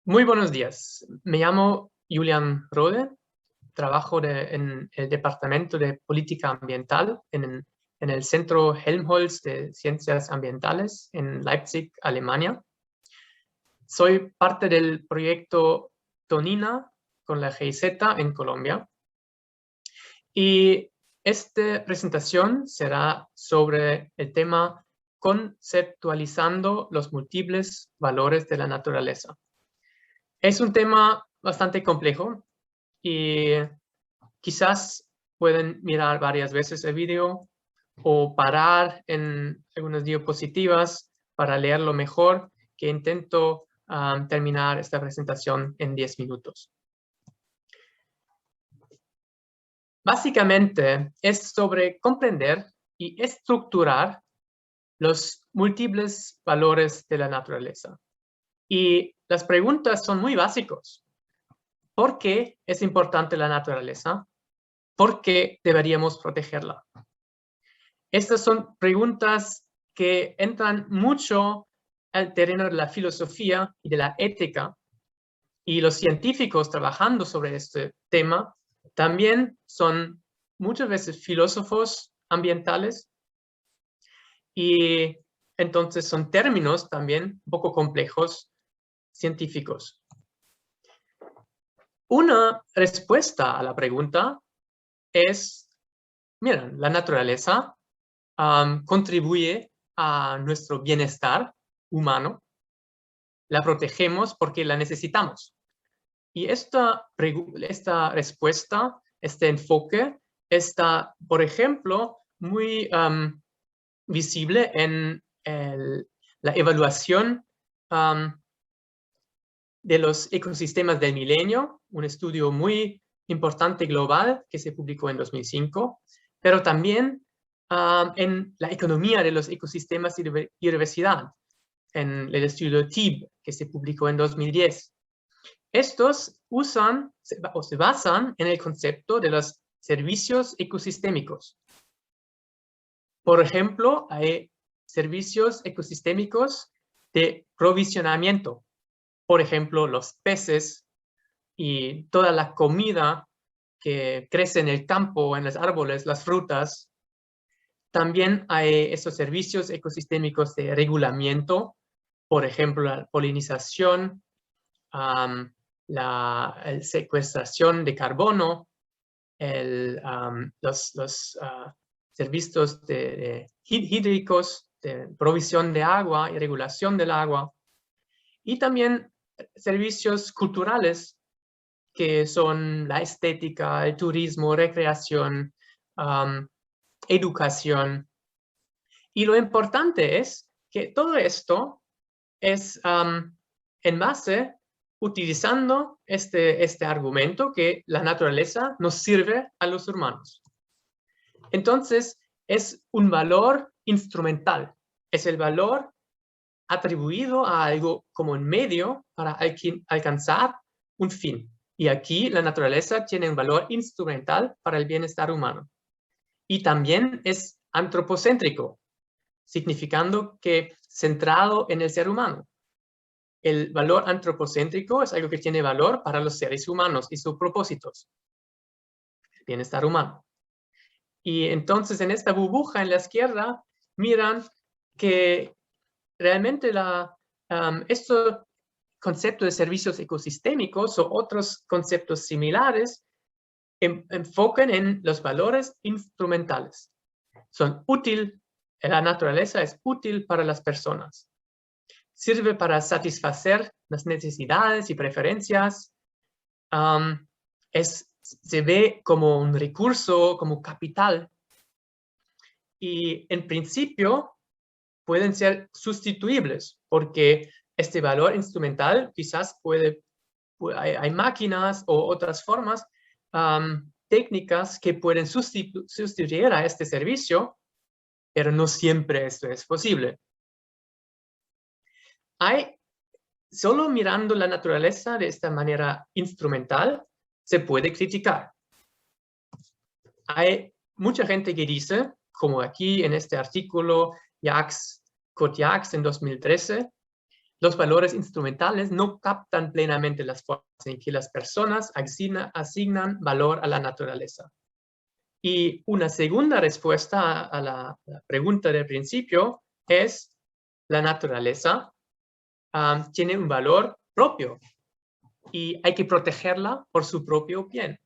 Muy buenos días. Me llamo Julian Rode. Trabajo en el Departamento de Política Ambiental en el Centro Helmholtz de Ciencias Ambientales en Leipzig, Alemania. Soy parte del proyecto Tonina con la GIZ en Colombia. Y esta presentación será sobre el tema conceptualizando los múltiples valores de la naturaleza. Es un tema bastante complejo y quizás pueden mirar varias veces el video o parar en algunas diapositivas para leerlo mejor, que intento terminar esta presentación en 10 minutos. Básicamente es sobre comprender y estructurar los múltiples valores de la naturaleza. Y las preguntas son muy básicas. ¿Por qué es importante la naturaleza? ¿Por qué deberíamos protegerla? Estas son preguntas que entran mucho al terreno de la filosofía y de la ética, y los científicos trabajando sobre este tema también son muchas veces filósofos ambientales, y entonces son términos también un poco complejos científicos. Una respuesta a la pregunta es, miren, la naturaleza contribuye a nuestro bienestar humano, la protegemos porque la necesitamos. Y esta respuesta, este enfoque, está, por ejemplo, muy visible en la evaluación de los ecosistemas del milenio, un estudio muy importante global que se publicó en 2005, pero también en la economía de los ecosistemas y diversidad, en el estudio TIB, que se publicó en 2010. Estos se basan en el concepto de los servicios ecosistémicos. Por ejemplo, hay servicios ecosistémicos de provisionamiento. Por ejemplo, los peces y toda la comida que crece en el campo, en los árboles, las frutas. También hay esos servicios ecosistémicos de regulamiento, por ejemplo, la polinización, la secuestración de carbono, los servicios hídricos, de provisión de agua y regulación del agua, y también servicios culturales que son la estética, el turismo, recreación, educación. Y lo importante es que todo esto es en base utilizando este argumento que la naturaleza nos sirve a los humanos. Entonces, es un valor instrumental. Es el valor atribuido a algo como un medio para alcanzar un fin. Y aquí la naturaleza tiene un valor instrumental para el bienestar humano. Y también es antropocéntrico, significando que centrado en el ser humano. El valor antropocéntrico es algo que tiene valor para los seres humanos y sus propósitos. El bienestar humano. Y entonces en esta burbuja en la izquierda miran que realmente este concepto de servicios ecosistémicos o otros conceptos similares enfocan en los valores instrumentales. La naturaleza es útil para las personas. Sirve para satisfacer las necesidades y preferencias. Se ve como un recurso, como capital. Y en principio pueden ser sustituibles, porque este valor instrumental quizás hay máquinas o otras formas técnicas que pueden sustituir a este servicio, pero no siempre esto es posible. Solo mirando la naturaleza de esta manera instrumental se puede criticar. Hay mucha gente que dice, como aquí en este artículo Cote-Jacques en 2013, los valores instrumentales no captan plenamente las formas en que las personas asignan valor a la naturaleza. Y una segunda respuesta a la pregunta del principio es: la naturaleza tiene un valor propio y hay que protegerla por su propio bien.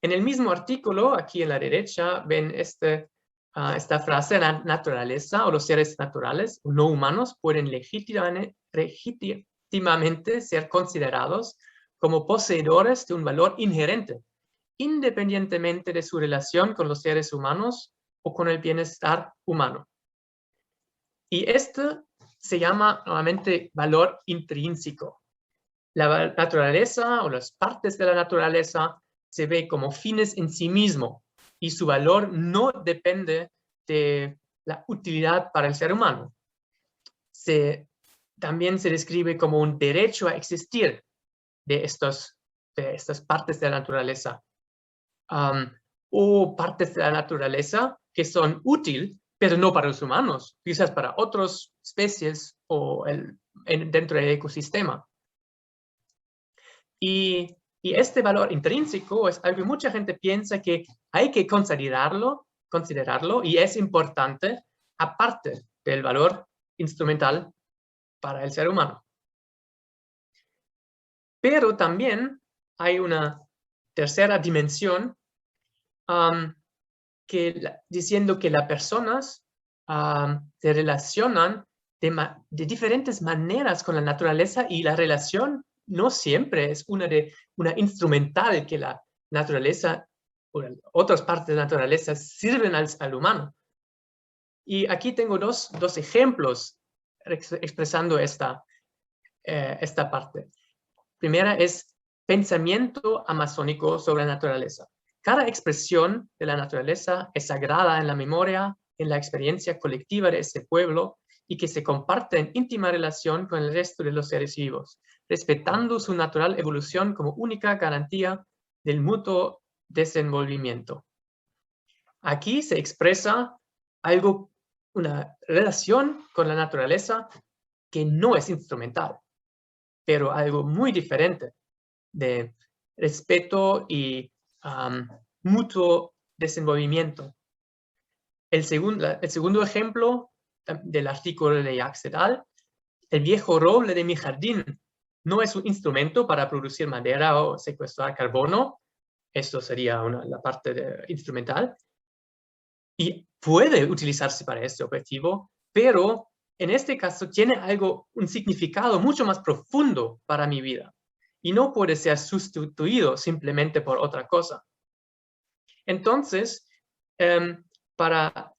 En el mismo artículo, aquí en la derecha, ven esta frase: la naturaleza o los seres naturales no humanos pueden legítimamente ser considerados como poseedores de un valor inherente, independientemente de su relación con los seres humanos o con el bienestar humano. Y esto se llama nuevamente valor intrínseco. La naturaleza o las partes de la naturaleza se ve como fines en sí mismo y su valor no depende de la utilidad para el ser humano. También se describe como un derecho a existir de estas partes de la naturaleza. O partes de la naturaleza que son útiles, pero no para los humanos, quizás para otras especies o dentro del ecosistema. Y este valor intrínseco es algo que mucha gente piensa que hay que considerarlo y es importante, aparte del valor instrumental para el ser humano. Pero también hay una tercera dimensión diciendo que las personas se relacionan de diferentes maneras con la naturaleza, y la relación no siempre es una instrumental que la naturaleza o otras partes de la naturaleza sirven al humano. Y aquí tengo dos ejemplos expresando esta parte. Primera es pensamiento amazónico sobre la naturaleza. Cada expresión de la naturaleza es sagrada en la memoria, en la experiencia colectiva de ese pueblo, y que se comparte en íntima relación con el resto de los seres vivos, respetando su natural evolución como única garantía del mutuo desenvolvimiento. Aquí se expresa una relación con la naturaleza que no es instrumental, pero algo muy diferente, de respeto y mutuo desenvolvimiento. El segundo ejemplo del artículo de Jacques et al: el viejo roble de mi jardín no es un instrumento para producir madera o secuestrar carbono. Esto sería la parte instrumental. Y puede utilizarse para este objetivo, pero en este caso tiene un significado mucho más profundo para mi vida y no puede ser sustituido simplemente por otra cosa. Entonces, para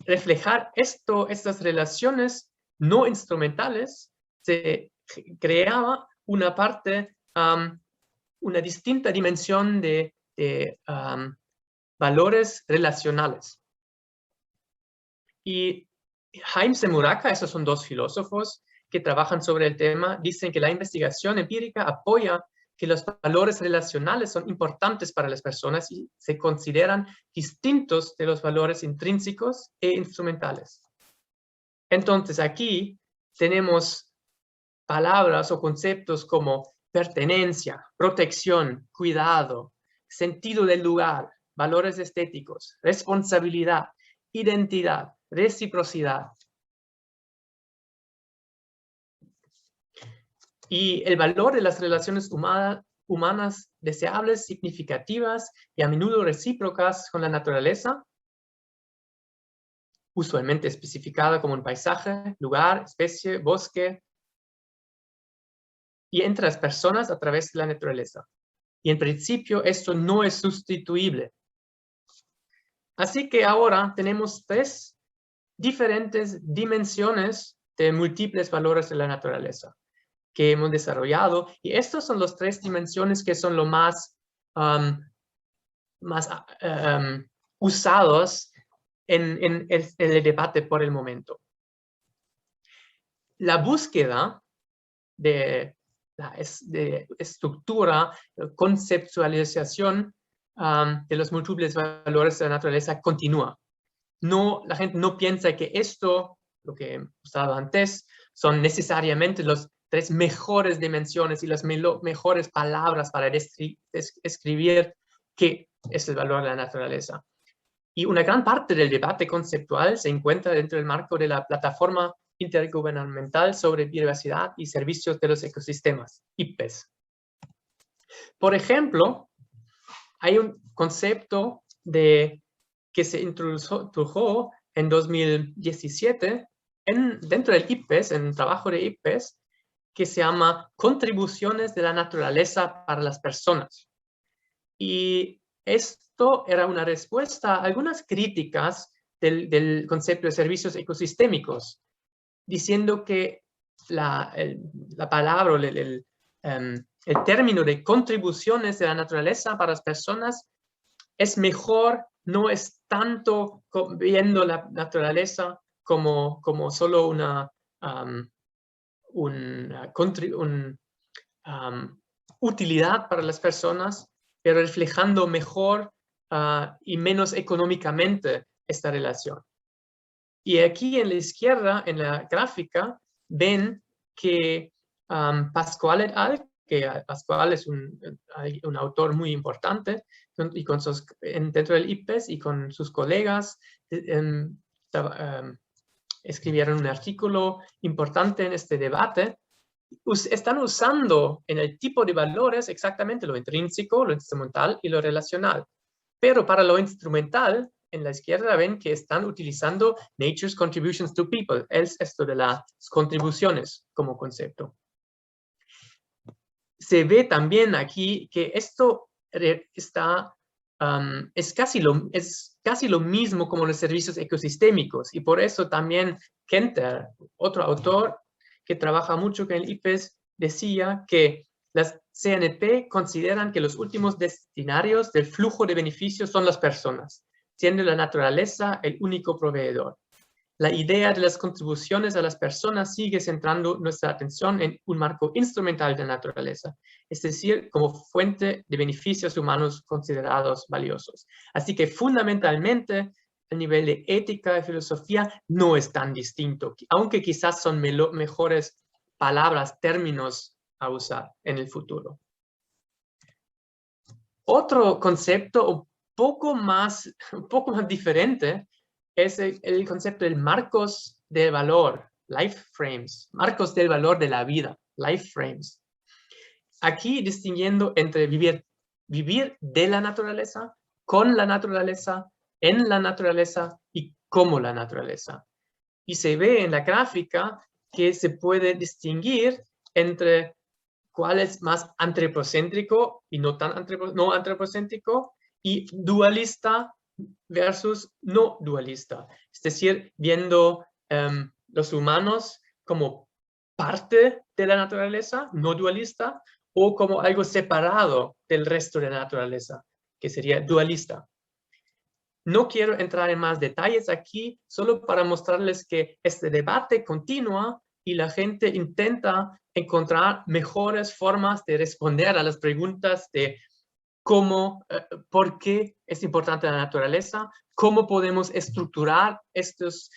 reflejar estas relaciones no instrumentales, se creaba una distinta dimensión de valores relacionales. Y James y Muraka, esos son dos filósofos que trabajan sobre el tema, dicen que la investigación empírica apoya que los valores relacionales son importantes para las personas y se consideran distintos de los valores intrínsecos e instrumentales. Entonces aquí tenemos palabras o conceptos como pertenencia, protección, cuidado, sentido del lugar, valores estéticos, responsabilidad, identidad, reciprocidad. Y el valor de las relaciones humanas deseables, significativas y a menudo recíprocas con la naturaleza, usualmente especificada como un paisaje, lugar, especie, bosque, y entre las personas a través de la naturaleza. Y en principio esto no es sustituible. Así que ahora tenemos tres diferentes dimensiones de múltiples valores de la naturaleza que hemos desarrollado, y estas son las tres dimensiones que son lo más usados en el debate por el momento. La búsqueda de estructura, conceptualización de los múltiples valores de la naturaleza continúa. La gente no piensa que esto, lo que usaba antes, son necesariamente las 3 mejores dimensiones y las mejores palabras para escribir qué es el valor de la naturaleza. Y una gran parte del debate conceptual se encuentra dentro del marco de la Plataforma Intergubernamental sobre Biodiversidad y Servicios de los Ecosistemas, IPBES. Por ejemplo, hay un concepto que se introdujo en 2017 dentro del IPBES, en un trabajo de IPBES, que se llama Contribuciones de la Naturaleza para las Personas. Y esto era una respuesta a algunas críticas del concepto de servicios ecosistémicos, diciendo que la palabra, el término de contribuciones de la naturaleza para las personas es mejor, no es tanto viendo la naturaleza como solo una utilidad para las personas, pero reflejando mejor y menos económicamente esta relación. Y aquí en la izquierda, en la gráfica, ven que Pascual et al., que Pascual es un autor muy importante, y dentro del IPBES y con sus colegas escribieron un artículo importante en este debate. Están usando en el tipo de valores exactamente lo intrínseco, lo instrumental y lo relacional. Pero para lo instrumental, en la izquierda ven que están utilizando Nature's Contributions to People, es esto de las contribuciones como concepto. Se ve también aquí que esto es casi lo mismo como los servicios ecosistémicos, y por eso también Kenter, otro autor que trabaja mucho con el IPBES, decía que las CNP consideran que los últimos destinatarios del flujo de beneficios son las personas, siendo la naturaleza el único proveedor. La idea de las contribuciones a las personas sigue centrando nuestra atención en un marco instrumental de la naturaleza, es decir, como fuente de beneficios humanos considerados valiosos. Así que fundamentalmente el nivel de ética y filosofía no es tan distinto, aunque quizás son mejores palabras, términos a usar en el futuro. Otro concepto un poco más diferente es el concepto de marcos de valor, life frames, marcos del valor de la vida, life frames. Aquí distinguiendo entre vivir de la naturaleza, con la naturaleza, en la naturaleza y como la naturaleza. Y se ve en la gráfica que se puede distinguir entre cuál es más antropocéntrico y no tan antropocéntrico, y dualista versus no dualista. Es decir, viendo los humanos como parte de la naturaleza, no dualista, o como algo separado del resto de la naturaleza, que sería dualista. No quiero entrar en más detalles aquí, solo para mostrarles que este debate continúa y la gente intenta encontrar mejores formas de responder a las preguntas de cómo, por qué es importante la naturaleza, cómo podemos estructurar estas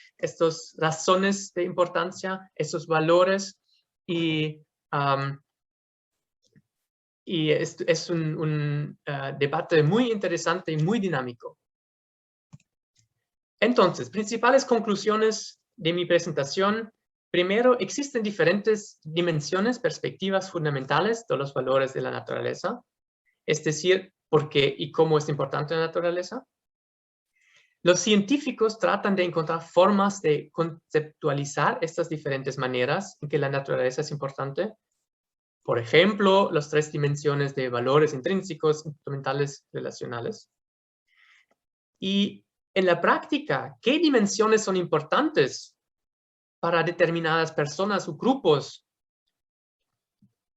razones de importancia, estos valores, y es un debate muy interesante y muy dinámico. Entonces, principales conclusiones de mi presentación. Primero, existen diferentes dimensiones, perspectivas fundamentales de los valores de la naturaleza, es decir, por qué y cómo es importante la naturaleza. Los científicos tratan de encontrar formas de conceptualizar estas diferentes maneras en que la naturaleza es importante. Por ejemplo, las 3 dimensiones de valores intrínsecos, instrumentales, relacionales. Y en la práctica, ¿qué dimensiones son importantes para determinadas personas o grupos?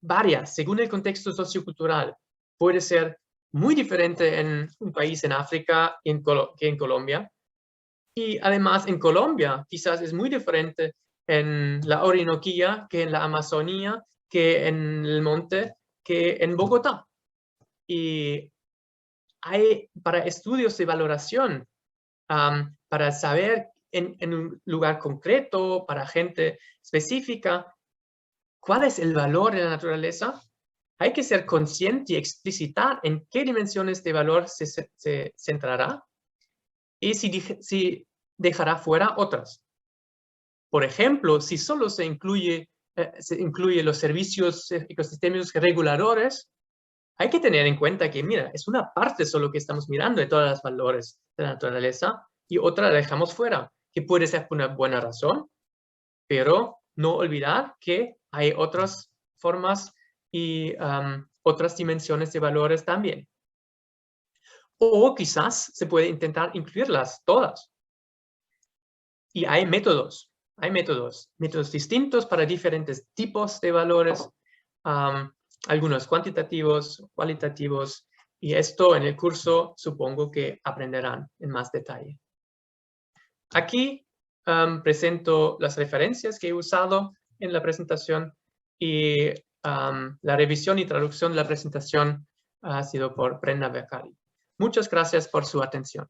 Varias, según el contexto sociocultural. Puede ser muy diferente en un país en África que en Colombia. Y además en Colombia quizás es muy diferente en la Orinoquía que en la Amazonía, que en el monte, que en Bogotá. Y hay para estudios de valoración, para saber en un lugar concreto, para gente específica. ¿Cuál es el valor de la naturaleza? Hay que ser consciente y explicitar en qué dimensiones de valor se centrará y si dejará fuera otras. Por ejemplo, si solo se incluye los servicios ecosistémicos reguladores, hay que tener en cuenta que, mira, es una parte solo que estamos mirando de todos los valores de la naturaleza y otra la dejamos fuera, que puede ser por una buena razón, pero no olvidar que hay otras formas y otras dimensiones de valores también. O quizás se puede intentar incluirlas todas. Y hay métodos distintos para diferentes tipos de valores, algunos cuantitativos, cualitativos, y esto en el curso supongo que aprenderán en más detalle. Aquí presento las referencias que he usado en la presentación y la revisión y traducción de la presentación ha sido por Brenda Beccari. Muchas gracias por su atención.